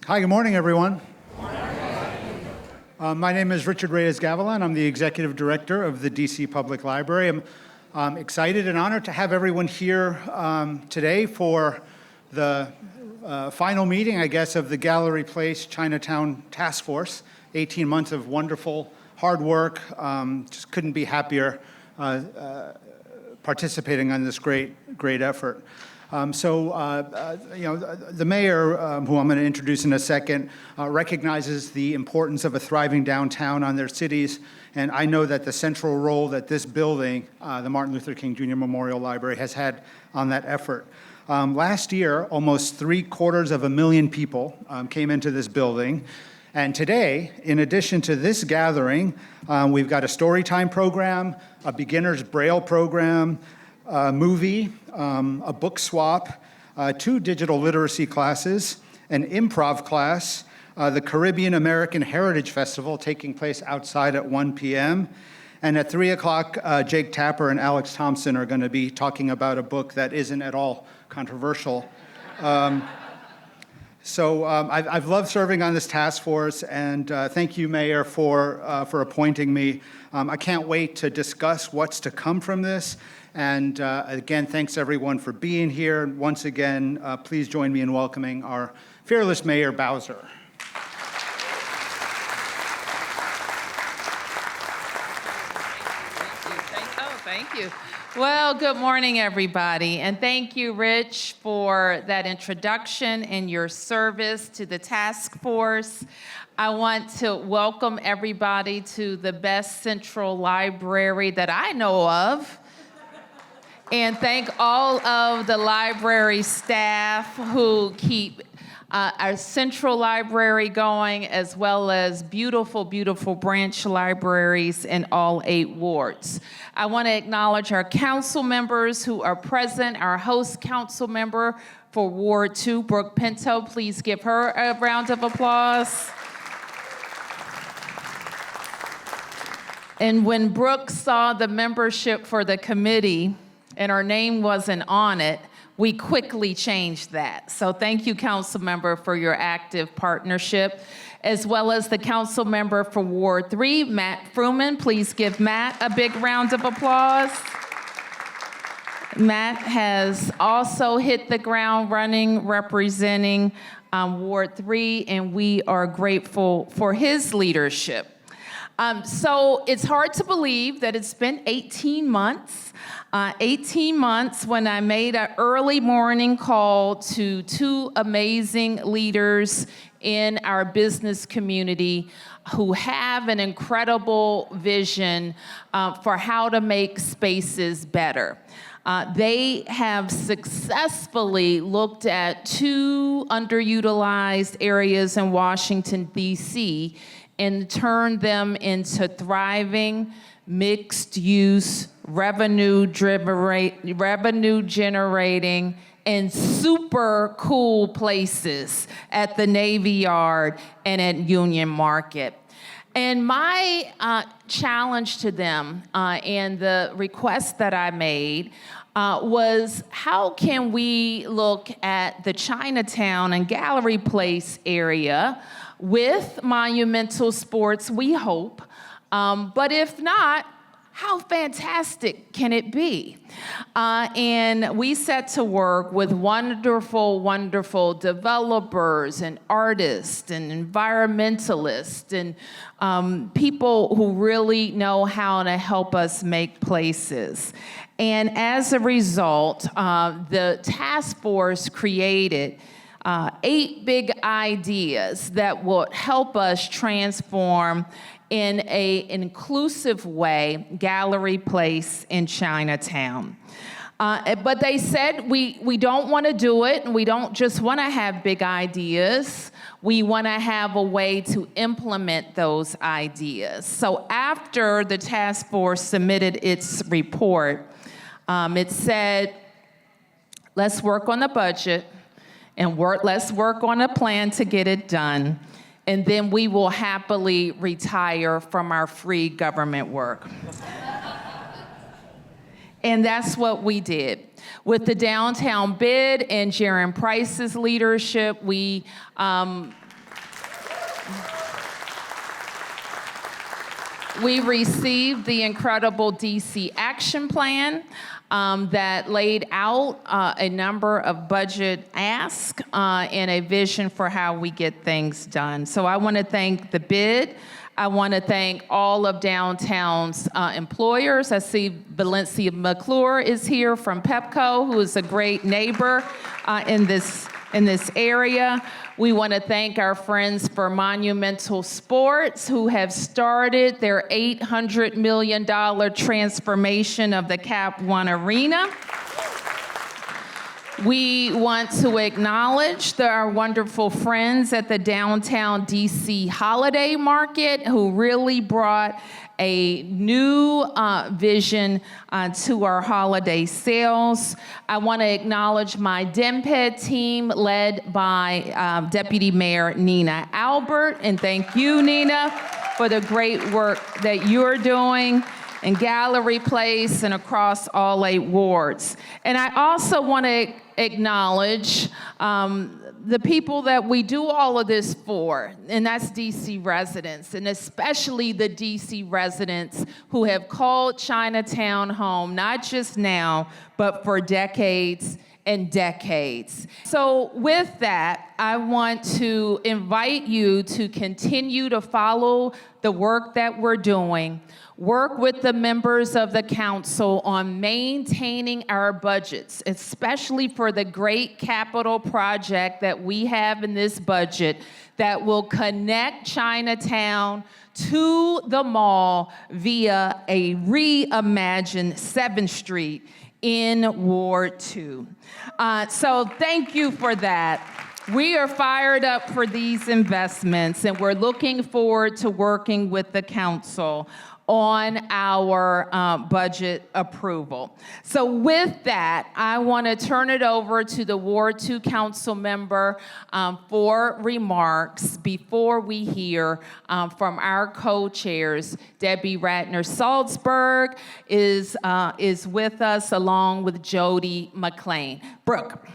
Hi, good morning, everyone. My name is Richard Reyes-Gavilan. I'm the Executive Director of the DC Public Library. I'm excited and honored to have everyone here today for the final meeting, I guess, of the Gallery Place Chinatown Task Force. 18 months of wonderful, hard work. Just couldn't be happier participating on this great effort. The mayor, who I'm going to introduce in a second, recognizes the importance of a thriving downtown on their cities, and I know that the central role that this building, the Martin Luther King Jr. Memorial Library, has had on that effort. Last year, almost 750,000 people came into this building, and today, in addition to this gathering, we've got a story time program, a beginner's Braille program, a movie, a book swap, 2 digital literacy classes, an improv class, the Caribbean American Heritage Festival taking place outside at 1 p.m., and at 3 o'clock, Jake Tapper and Alex Thompson are going to be talking about a book that isn't at all controversial. I've loved serving on this task force, and thank you, Mayor, for appointing me. I can't wait to discuss what's to come from this. And again, thanks everyone for being here. Once again, please join me in welcoming our fearless Mayor Bowser. Thank you. Well, good morning, everybody. And thank you, Rich, for that introduction and your service to the task force. I want to welcome everybody to the best central library that I know of. And thank all of the library staff who keep our central library going, as well as beautiful, beautiful branch libraries in all 8 wards. I want to acknowledge our council members who are present. Our host council member for Ward 2, Brooke Pinto. Please give her a round of applause. And when Brooke saw the membership for the committee, and our name wasn't on it, we quickly changed that. So thank you, council member, for your active partnership, as well as the council member for Ward 3, Matt Fruman. Please give Matt a big round of applause. Matt has also hit the ground running, representing Ward 3, and we are grateful for his leadership. So it's hard to believe that it's been 18 months. 18 months when I made an early morning call to 2 amazing leaders in our business community who have an incredible vision for how to make spaces better. They have successfully looked at 2 underutilized areas in Washington, D.C., and turned them into thriving, mixed-use, revenue-generating, and super cool places at the Navy Yard and at Union Market. And my challenge to them and the request that I made was, how can we look at the Chinatown and Gallery Place area with monumental sports, we hope, but if not, how fantastic can it be? And we set to work with wonderful, wonderful developers and artists and environmentalists and people who really know how to help us make places. And as a result, the task force created 8 big ideas that will help us transform in an inclusive way Gallery Place in Chinatown. But they said we don't want to do it, and we don't just want to have big ideas. We want to have a way to implement those ideas. So after the task force submitted its report, it said, let's work on the budget, and let's work on a plan to get it done, and then we will happily retire from our free government work. And that's what we did. With the downtown bid and Jaron Price's leadership, we We received the incredible DC Action Plan that laid out a number of budget asks and a vision for how we get things done. So I want to thank the bid. I want to thank all of downtown's employers. I see Valencia McClure is here from Pepco, who is a great neighbor in this area. We want to thank our friends for Monumental Sports, who have started their $800 million transformation of the Cap One Arena. We want to acknowledge our wonderful friends at the downtown DC Holiday Market, who really brought a new vision to our holiday sales. I want to acknowledge my DEMPED team led by Deputy Mayor Nina Albert, and thank you, Nina, for the great work that you're doing in Gallery Place and across all 8 wards. And I also want to acknowledge the people that we do all of this for, and that's DC residents, and especially the DC residents who have called Chinatown home, not just now, but for decades and decades. So with that, I want to invite you to continue to follow the work that we're doing. Work with the members of the council on maintaining our budgets, especially for the great capital project that we have in this budget that will connect Chinatown to the mall via a reimagined 7th Street in Ward 2. So thank you for that. We are fired up for these investments, and we're looking forward to working with the council on our budget approval. So with that, I want to turn it over to the Ward 2 council member for remarks before we hear from our co-chairs. Debbie Ratner-Salzberg is with us along with Jody McLean. Brooke.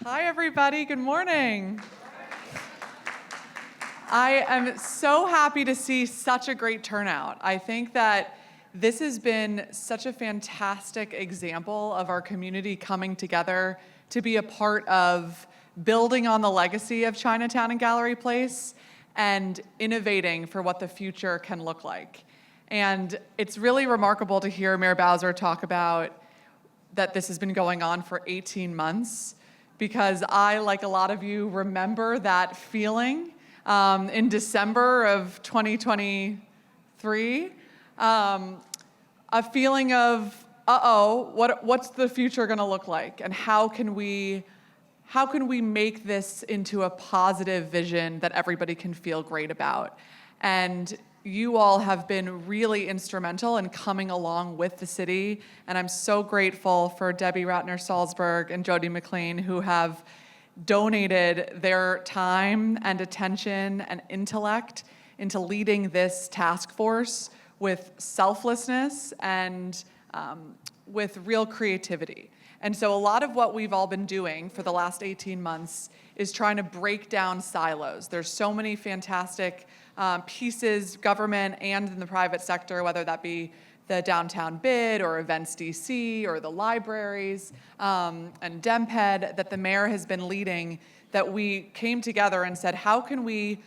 Hi, everybody. Good morning. I am so happy to see such a great turnout. I think that this has been such a fantastic example of our community coming together to be a part of building on the legacy of Chinatown and Gallery Place and innovating for what the future can look like. And it's really remarkable to hear Mayor Bowser talk about that this has been going on for 18 months. Because I, like a lot of you, remember that feeling in December of 2023, a feeling of, what's the future going to look like, and how can we make this into a positive vision that everybody can feel great about? And you all have been really instrumental in coming along with the city, and I'm so grateful for Debbie Ratner-Salzberg and Jody McLean, who have donated their time and attention and intellect into leading this task force with selflessness and with real creativity. And so a lot of what we've all been doing for the last 18 months is trying to break down silos. There's so many fantastic pieces, government and in the private sector, whether that be the downtown bid or Events DC or the libraries and DEMPED that the mayor has been leading, that we came together and said, how can we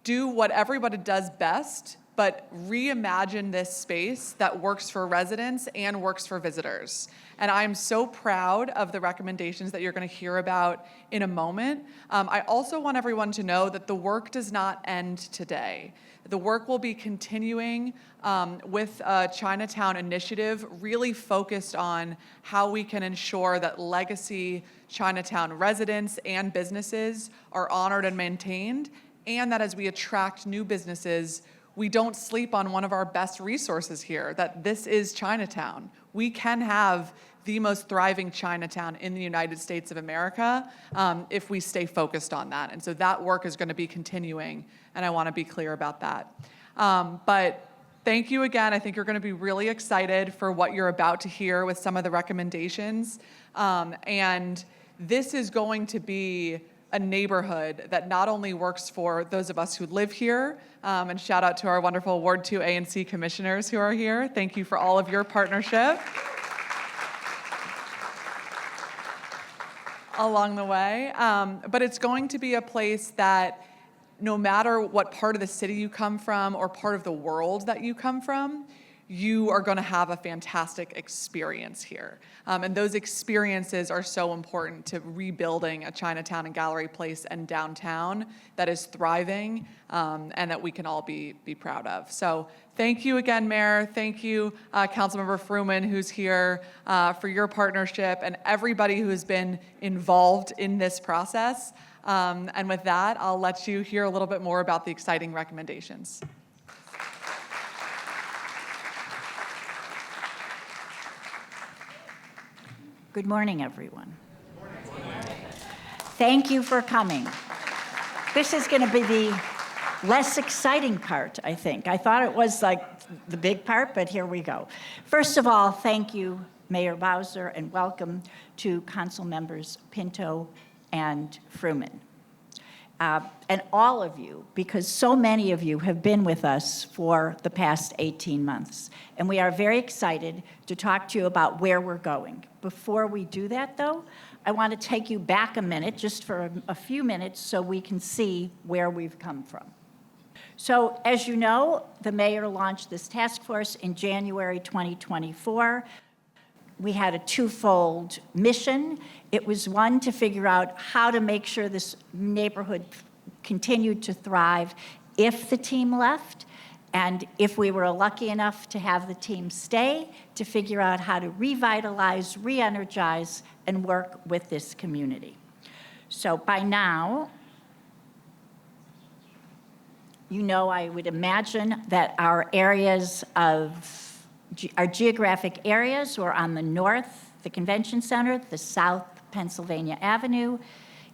do what everybody does best, but reimagine this space that works for residents and works for visitors. And I'm so proud of the recommendations that you're going to hear about in a moment. I also want everyone to know that the work does not end today. The work will be continuing with a Chinatown initiative really focused on how we can ensure that legacy Chinatown residents and businesses are honored and maintained, and that as we attract new businesses, we don't sleep on one of our best resources here, that this is Chinatown. We can have the most thriving Chinatown in the United States of America if we stay focused on that. And so that work is going to be continuing, and I want to be clear about that. But thank you again. I think you're going to be really excited for what you're about to hear with some of the recommendations. And this is going to be a neighborhood that not only works for those of us who live here, and shout out to our wonderful Ward 2 A and C commissioners who are here. Thank you for all of your partnership along the way. But it's going to be a place that no matter what part of the city you come from or part of the world that you come from, you are going to have a fantastic experience here. And those experiences are so important to rebuilding a Chinatown and Gallery Place and downtown that is thriving and that we can all be proud of. So thank you again, Mayor. Thank you, Councilmember Fruman, who's here, for your partnership and everybody who has been involved in this process. And with that, I'll let you hear a little bit more about the exciting recommendations. Good morning, everyone. Thank you for coming. This is going to be the less exciting part, I think. I thought it was like the big part, but here we go. First of all, thank you, Mayor Bowser, and welcome to Council Members Pinto and Fruman. And all of you, because so many of you have been with us for the past 18 months. And we are very excited to talk to you about where we're going. Before we do that, though, I want to take you back a minute, just for a few minutes, so we can see where we've come from. So, as you know, the mayor launched this task force in January 2024. We had a twofold mission. It was one, to figure out how to make sure this neighborhood continued to thrive if the team left, and if we were lucky enough to have the team stay, to figure out how to revitalize, re-energize, and work with this community. So by now, you know, I would imagine that our areas of our geographic areas were on the north, the Convention Center, the south, Pennsylvania Avenue,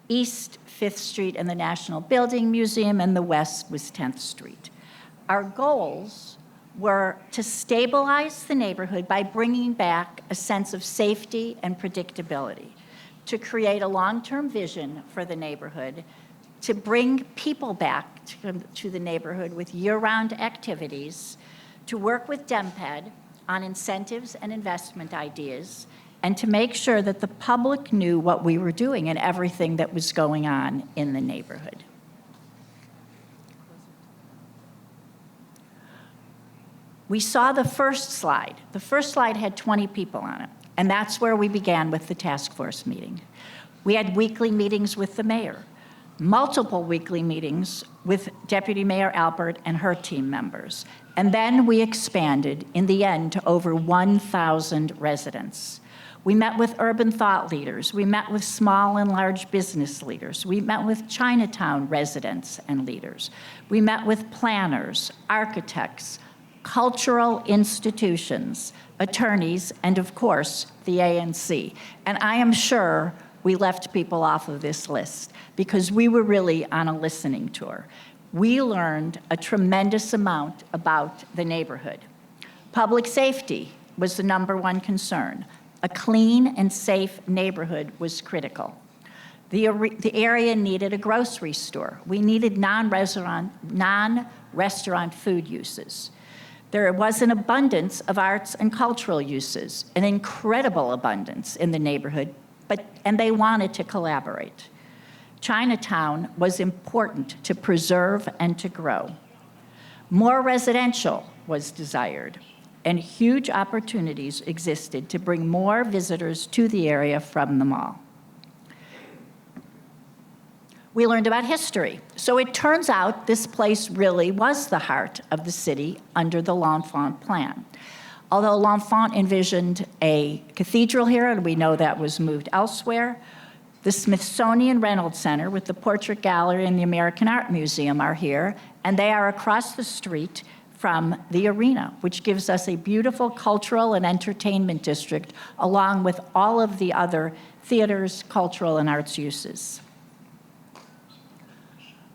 east, 5th Street and the National Building Museum, and the west was 10th Street. Our goals were to stabilize the neighborhood by bringing back a sense of safety and predictability, to create a long-term vision for the neighborhood, to bring people back to the neighborhood with year-round activities, to work with DEMPED on incentives and investment ideas, and to make sure that the public knew what we were doing and everything that was going on in the neighborhood. We saw the first slide. The first slide had 20 people on it, and that's where we began with the task force meeting. We had weekly meetings with the mayor, multiple weekly meetings with Deputy Mayor Albert and her team members. And then we expanded, in the end, to over 1,000 residents. We met with urban thought leaders. We met with small and large business leaders. We met with Chinatown residents and leaders. We met with planners, architects, cultural institutions, attorneys, and of course, the ANC. And I am sure we left people off of this list because we were really on a listening tour. We learned a tremendous amount about the neighborhood. Public safety was the number one concern. A clean and safe neighborhood was critical. The area needed a grocery store. We needed non-restaurant food uses. There was an abundance of arts and cultural uses, an incredible abundance in the neighborhood, and they wanted to collaborate. Chinatown was important to preserve and to grow. More residential was desired, and huge opportunities existed to bring more visitors to the area from the mall. We learned about history. So it turns out this place really was the heart of the city under the L'Enfant plan. Although L'Enfant envisioned a cathedral here, and we know that was moved elsewhere, the Smithsonian Reynolds Center with the Portrait Gallery and the American Art Museum are here, and they are across the street from the arena, which gives us a beautiful cultural and entertainment district, along with all of the other theaters, cultural, and arts uses.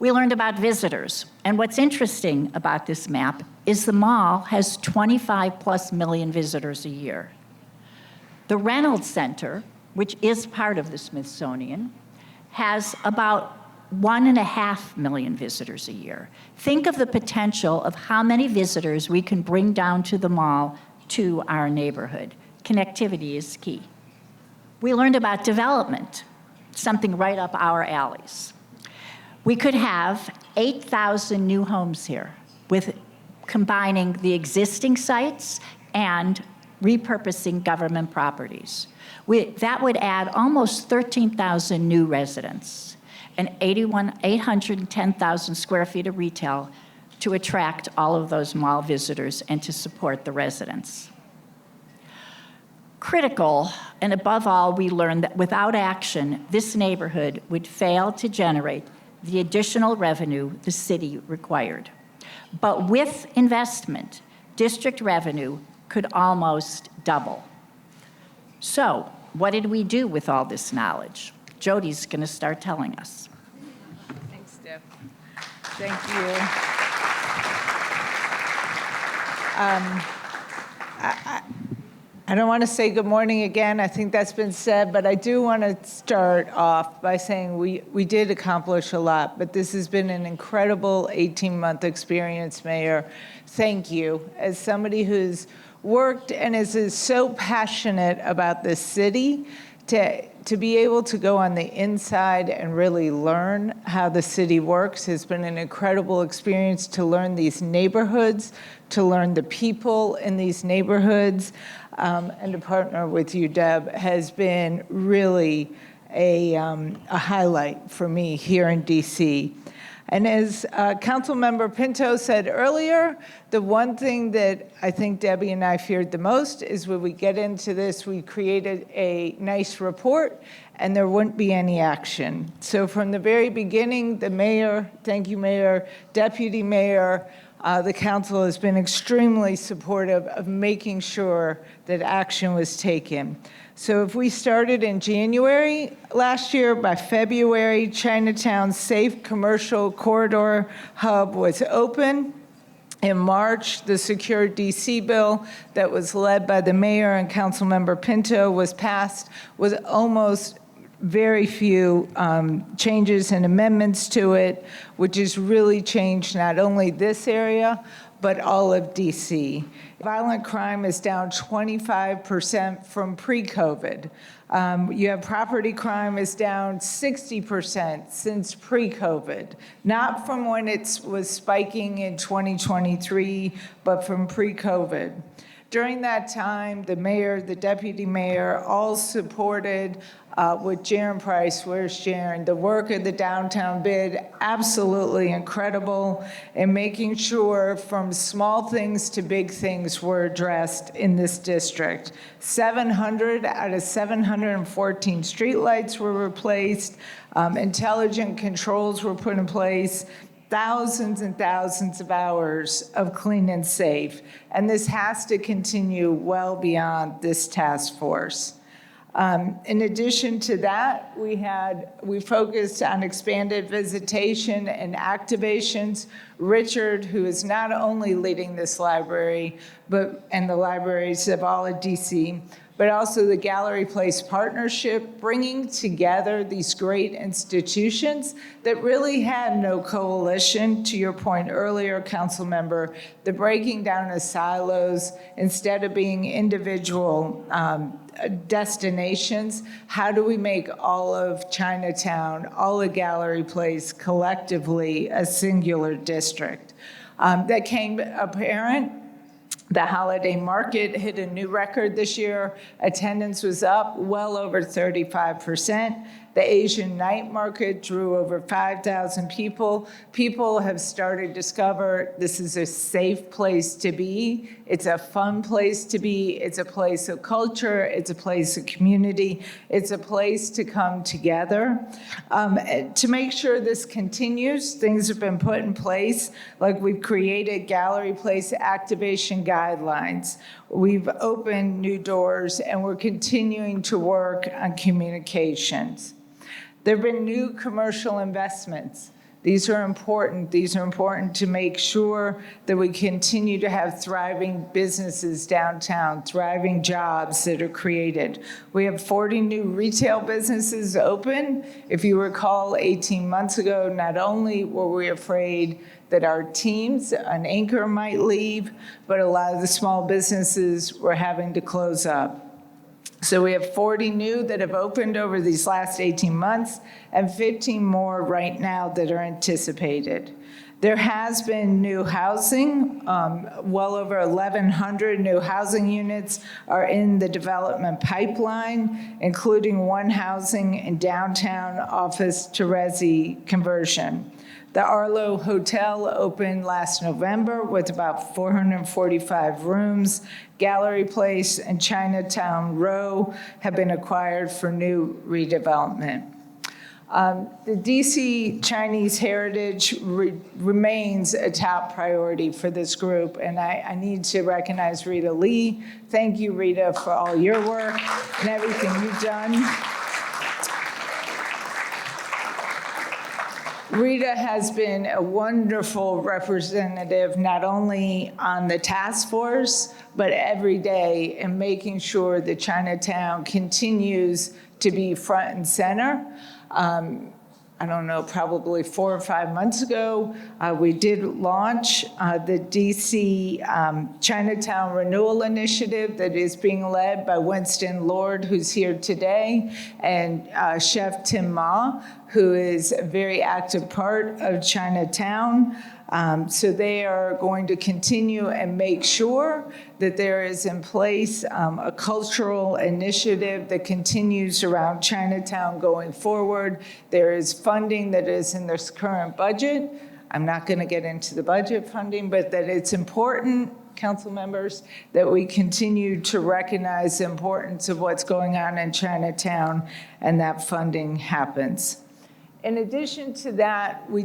We learned about visitors. And what's interesting about this map is the mall has 25+ million visitors a year. The Reynolds Center, which is part of the Smithsonian, has about 1.5 million visitors a year. Think of the potential of how many visitors we can bring down to the mall to our neighborhood. Connectivity is key. We learned about development, something right up our alleys. We could have 8,000 new homes here with combining the existing sites and repurposing government properties. That would add almost 13,000 new residents and 810,000 square feet of retail to attract all of those mall visitors and to support the residents. Critical, and above all, we learned that without action, this neighborhood would fail to generate the additional revenue the city required. But with investment, district revenue could almost double. So, what did we do with all this knowledge? Jody's going to start telling us. Thanks, Deb. Thank you. I don't want to say good morning again. I think that's been said, but I do want to start off by saying we did accomplish a lot, but this has been an incredible 18-month experience, Mayor. Thank you. As somebody who's worked and is so passionate about this city, to be able to go on the inside and really learn how the city works has been an incredible experience, to learn these neighborhoods, to learn the people in these neighborhoods, and to partner with you, Deb, has been really a highlight for me here in DC. And as Councilmember Pinto said earlier, the one thing that I think Debbie and I feared the most is when we get into this, we created a nice report and there wouldn't be any action. So from the very beginning, the mayor, thank you, Mayor, deputy mayor, the council has been extremely supportive of making sure that action was taken. So if we started in January last year, by February, Chinatown's safe commercial corridor hub was open. In March, the Secure DC bill that was led by the mayor and Councilmember Pinto was passed with almost very few changes and amendments to it, which has really changed not only this area, but all of DC. Violent crime is down 25% from pre-COVID. You have property crime is down 60% since pre-COVID, not from when it was spiking in 2023, but from pre-COVID. During that time, the mayor, the deputy mayor, all supported with Jaren Price, where's Jaren, the work of the downtown bid, absolutely incredible, and making sure from small things to big things were addressed in this district. 700 out of 714 streetlights were replaced, intelligent controls were put in place, thousands and thousands of hours of clean and safe. And this has to continue well beyond this task force. In addition to that, we focused on expanded visitation and activations. Richard, who is not only leading this library, and the libraries of all of DC, but also the Gallery Place Partnership, bringing together these great institutions that really had no coalition, to your point earlier, Council Member, the breaking down of silos, instead of being individual destinations, how do we make all of Chinatown, all of Gallery Place collectively a singular district? That came apparent. The holiday market hit a new record this year. Attendance was up well over 35%. The Asian night market drew over 5,000 people. People have started to discover this is a safe place to be. It's a fun place to be. It's a place of culture. It's a place of community. It's a place to come together. To make sure this continues, things have been put in place, like we've created Gallery Place activation guidelines. We've opened new doors, and we're continuing to work on communications. There have been new commercial investments. These are important. These are important to make sure that we continue to have thriving businesses downtown, thriving jobs that are created. We have 40 new retail businesses open. If you recall, 18 months ago, not only were we afraid that our teams, an anchor might leave, but a lot of the small businesses were having to close up. So we have 40 new that have opened over these last 18 months and 15 more right now that are anticipated. There has been new housing. Well over 1,100 new housing units are in the development pipeline, including one housing in downtown office to resi conversion. The Arlo Hotel opened last November with about 445 rooms. Gallery Place and Chinatown Row have been acquired for new redevelopment. The DC Chinese heritage remains a top priority for this group, and I need to recognize Rita Lee. Thank you, Rita, for all your work and everything you've done. Rita has been a wonderful representative, not only on the task force, but every day in making sure that Chinatown continues to be front and center. I don't know, probably 4 or 5 months ago, we did launch the DC Chinatown Renewal Initiative that is being led by Winston Lord, who's here today, and Chef Tim Ma, who is a very active part of Chinatown. So they are going to continue and make sure that there is in place a cultural initiative that continues around Chinatown going forward. There is funding that is in this current budget. I'm not going to get into the budget funding, but that it's important, council members, that we continue to recognize the importance of what's going on in Chinatown and that funding happens. In addition to that, we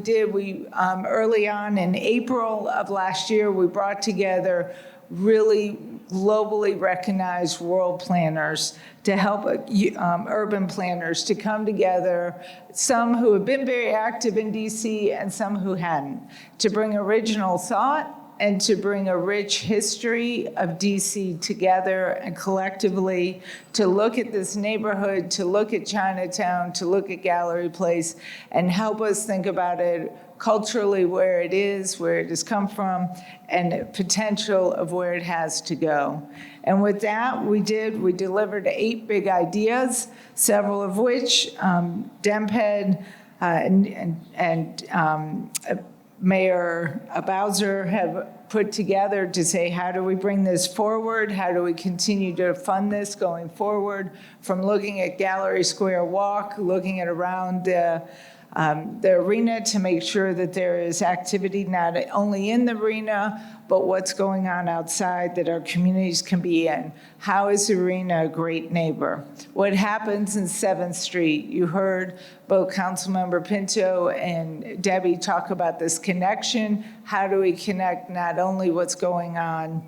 early on in April of last year, we brought together really globally recognized world planners to help urban planners to come together, some who have been very active in DC and some who hadn't, to bring original thought and to bring a rich history of DC together and collectively to look at this neighborhood, to look at Chinatown, to look at Gallery Place, and help us think about it culturally, where it has come from, and the potential of where it has to go. And with that, we delivered 8 big ideas, several of which Demphead and Mayor Bowser have put together to say, how do we bring this forward? How do we continue to fund this going forward? From looking at Gallery Square Walk, looking at around the arena to make sure that there is activity not only in the arena, but what's going on outside that our communities can be in. How is the arena a great neighbor? What happens in 7th Street? You heard both Councilmember Pinto and Debbie talk about this connection. How do we connect not only what's going on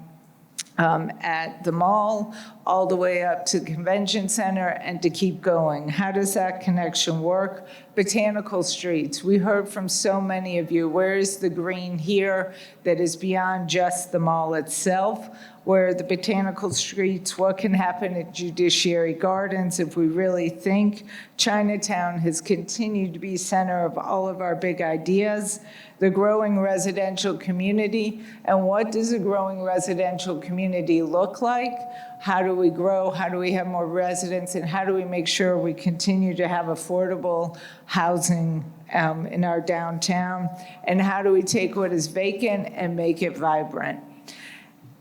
at the mall, all the way up to the convention center, and to keep going? How does that connection work? Botanical streets. We heard from so many of you, where is the green here that is beyond just the mall itself? Where are the botanical streets? What can happen at Judiciary Gardens if we really think Chinatown has continued to be center of all of our big ideas? The growing residential community, and what does a growing residential community look like? How do we grow? How do we have more residents? And how do we make sure we continue to have affordable housing in our downtown? And how do we take what is vacant and make it vibrant?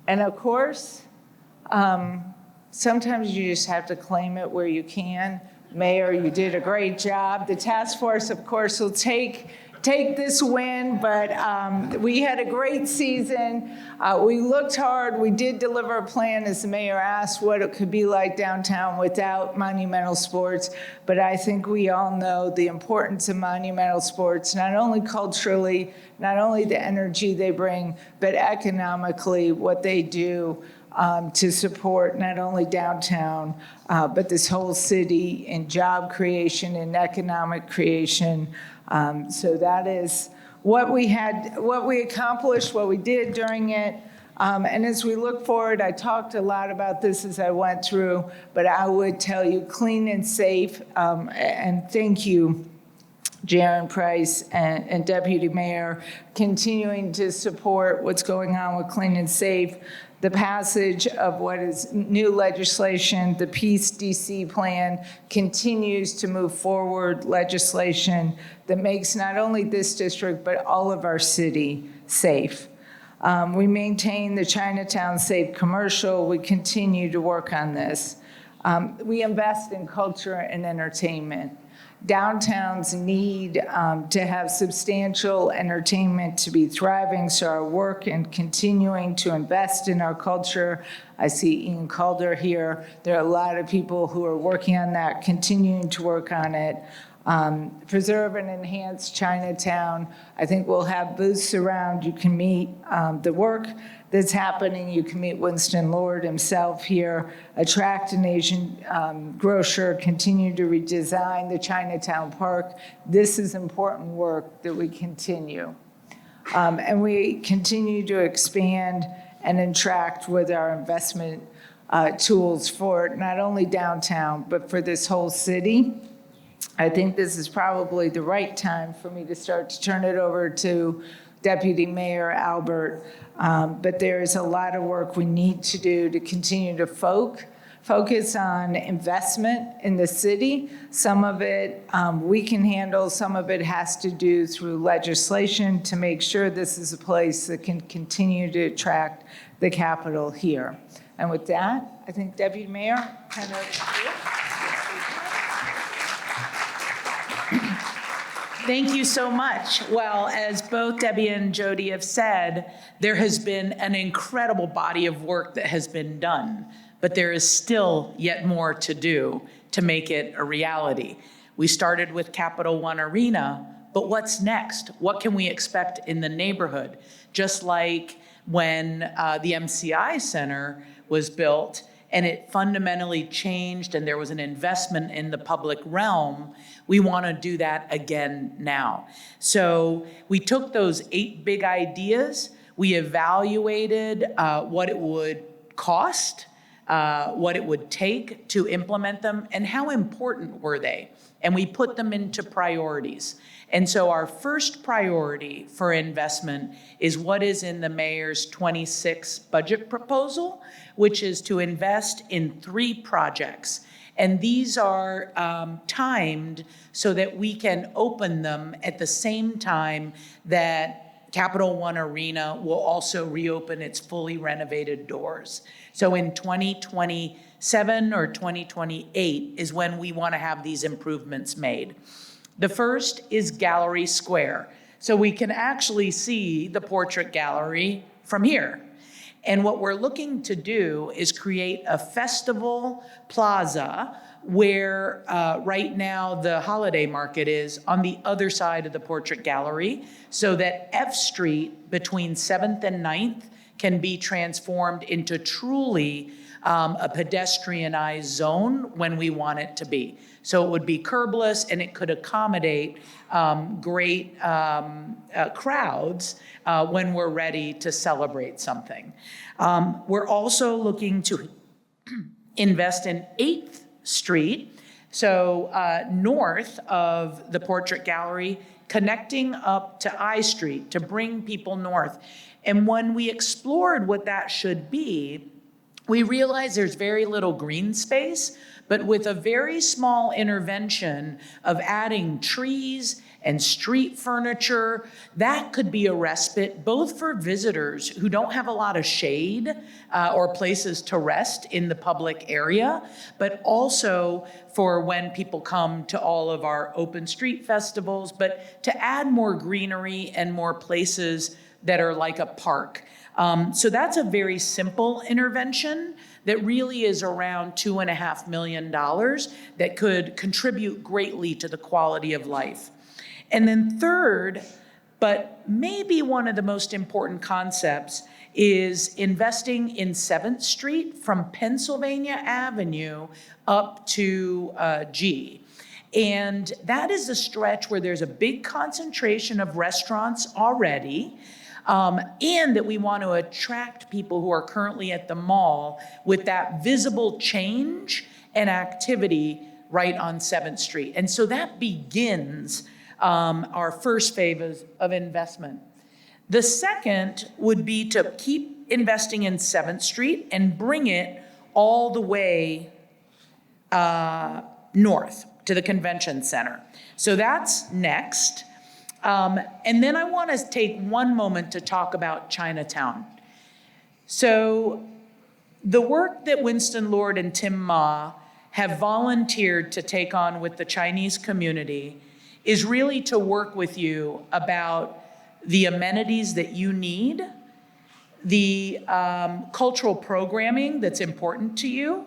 And of course, sometimes you just have to claim it where you can. Mayor, you did a great job. The task force, of course, will take this win, but we had a great season. We looked hard. We did deliver a plan, as the mayor asked, what it could be like downtown without monumental sports. But I think we all know the importance of monumental sports, not only culturally, not only the energy they bring, but economically, what they do to support not only downtown, but this whole city in job creation and economic creation. So that is what we accomplished, what we did during it. And as we look forward, I talked a lot about this as I went through, but I would tell you clean and safe, and thank you, Jaron Price and Deputy Mayor, continuing to support what's going on with clean and safe, the passage of what is new legislation, the Peace DC plan continues to move forward legislation that makes not only this district, but all of our city safe. We maintain the Chinatown Safe Commercial. We continue to work on this. We invest in culture and entertainment. Downtowns need to have substantial entertainment to be thriving, so our work in continuing to invest in our culture. I see Ian Calder here. There are a lot of people who are working on that, continuing to work on it. Preserve and enhance Chinatown. I think we'll have booths around. You can meet the work that's happening. You can meet Winston Lord himself here. Attract an Asian grocer. Continue to redesign the Chinatown Park. This is important work that we continue. And we continue to expand and interact with our investment tools for not only downtown, but for this whole city. I think this is probably the right time for me to start to turn it over to Deputy Mayor Albert. But there is a lot of work we need to do to continue to focus on investment in the city. Some of it we can handle, some of it has to do through legislation to make sure this is a place that can continue to attract the capital here. And with that, I think Deputy Mayor, kind of. Thank you so much. Well, as both Debbie and Jody have said, there has been an incredible body of work that has been done, but there is still yet more to do to make it a reality. We started with Capital One Arena, but what's next? What can we expect in the neighborhood? Just like when the MCI Center was built, and it fundamentally changed and there was an investment in the public realm, we want to do that again now. So we took those 8 big ideas, we evaluated what it would cost, what it would take to implement them, and how important were they? And we put them into priorities. And so our first priority for investment is what is in the mayor's 26 budget proposal, which is to invest in 3 projects. And these are timed so that we can open them at the same time that Capital One Arena will also reopen its fully renovated doors. So in 2027 or 2028 is when we want to have these improvements made. The first is Gallery Square. So we can actually see the portrait gallery from here. And what we're looking to do is create a festival plaza where right now the holiday market is on the other side of the portrait gallery, so that F Street between 7th and 9th can be transformed into truly a pedestrianized zone when we want it to be. So it would be curbless and it could accommodate great crowds when we're ready to celebrate something. We're also looking to invest in 8th Street, so north of the Portrait Gallery, connecting up to I Street to bring people north. And when we explored what that should be, we realized there's very little green space, but with a very small intervention of adding trees and street furniture, that could be a respite both for visitors who don't have a lot of shade or places to rest in the public area, but also for when people come to all of our open street festivals, but to add more greenery and more places that are like a park. So that's a very simple intervention that really is around $2.5 million that could contribute greatly to the quality of life. And then third, but maybe one of the most important concepts, is investing in 7th Street from Pennsylvania Avenue up to G. And that is a stretch where there's a big concentration of restaurants already, and that we want to attract people who are currently at the mall with that visible change and activity right on 7th Street. And so that begins our first phase of investment. The second would be to keep investing in 7th Street and bring it all the way north to the convention center. So that's next. And then I want to take one moment to talk about Chinatown. So the work that Winston Lord and Tim Ma have volunteered to take on with the Chinese community is really to work with you about the amenities that you need, the cultural programming that's important to you,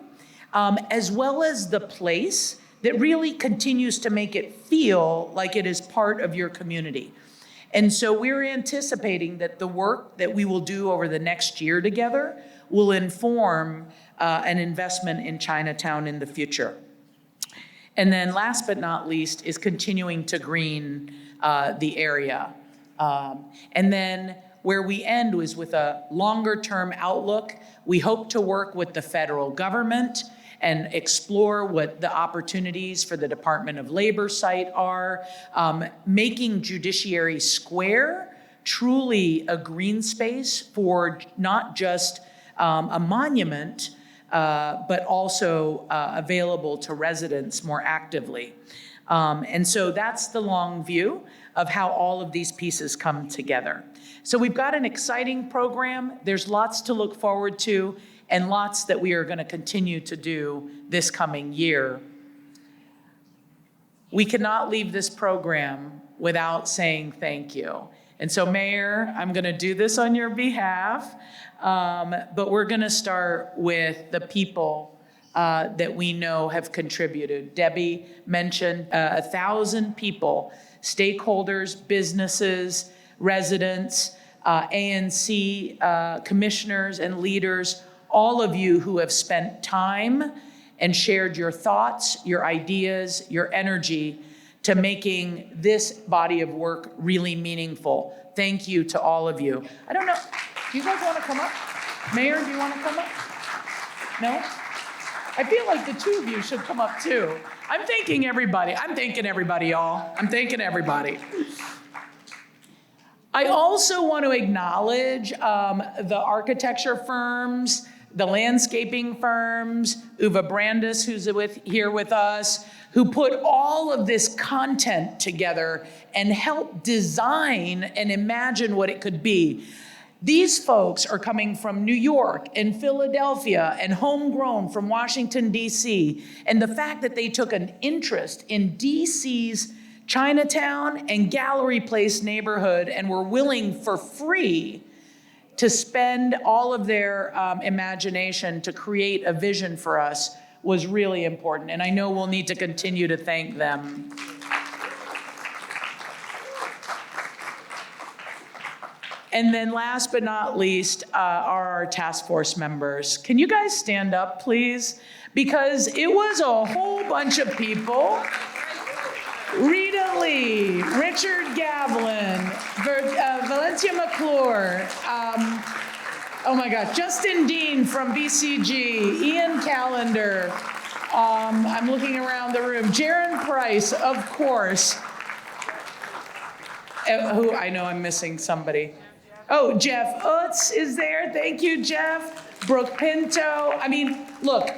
as well as the place that really continues to make it feel like it is part of your community. And so we're anticipating that the work that we will do over the next year together will inform an investment in Chinatown in the future. And then last but not least is continuing to green the area. And then where we end was with a longer term outlook. We hope to work with the federal government and explore what the opportunities for the Department of Labor site are, making Judiciary Square truly a green space for not just a monument, but also available to residents more actively. And so that's the long view of how all of these pieces come together. So we've got an exciting program. There's lots to look forward to and lots that we are going to continue to do this coming year. We cannot leave this program without saying thank you. And so, Mayor, I'm going to do this on your behalf, but we're going to start with the people that we know have contributed. Debbie mentioned 1,000 people, stakeholders, businesses, residents, ANC commissioners and leaders, all of you who have spent time and shared your thoughts, your ideas, your energy to making this body of work really meaningful. Thank you to all of you. I don't know, do you guys want to come up? Mayor, do you want to come up? No? I feel like the two of you should come up too. I'm thanking everybody. I'm thanking everybody, y'all. I'm thanking everybody. I also want to acknowledge the architecture firms, the landscaping firms, Uwe Brandis, who's here with us, who put all of this content together and helped design and imagine what it could be. These folks are coming from New York and Philadelphia and homegrown from Washington, D.C. And the fact that they took an interest in D.C.'s Chinatown and Gallery Place neighborhood and were willing for free to spend all of their imagination to create a vision for us was really important. And I know we'll need to continue to thank them. And then last but not least are our task force members. Can you guys stand up, please? Because it was a whole bunch of people. Rita Lee, Richard Gavlin, Valencia McClure, oh my God, Justin Dean from BCG, Ian Callender, I'm looking around the room, Jaron Price, of course, who I know I'm missing somebody. Oh, Jeff Utz is there, thank you, Jeff. Brooke Pinto, I mean, look,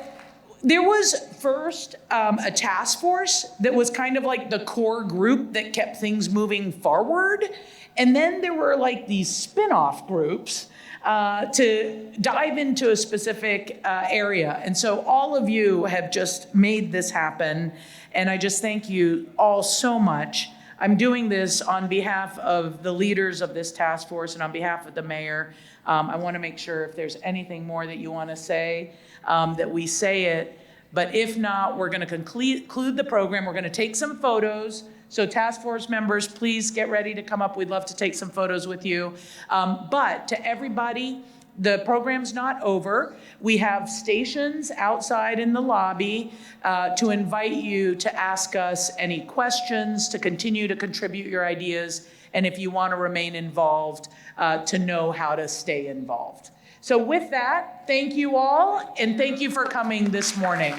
there was first a task force that was kind of like the core group that kept things moving forward. And then there were like these spin-off groups to dive into a specific area. And so all of you have just made this happen. And I just thank you all so much. I'm doing this on behalf of the leaders of this task force and on behalf of the mayor. I want to make sure if there's anything more that you want to say, that we say it. But if not, we're going to conclude the program. We're going to take some photos. So task force members, please get ready to come up. We'd love to take some photos with you. But to everybody the program's not over. We have stations outside in the lobby to invite you to ask us any questions, to continue to contribute your ideas, and if you want to remain involved, to know how to stay involved. So with that, thank you all, and thank you for coming this morning.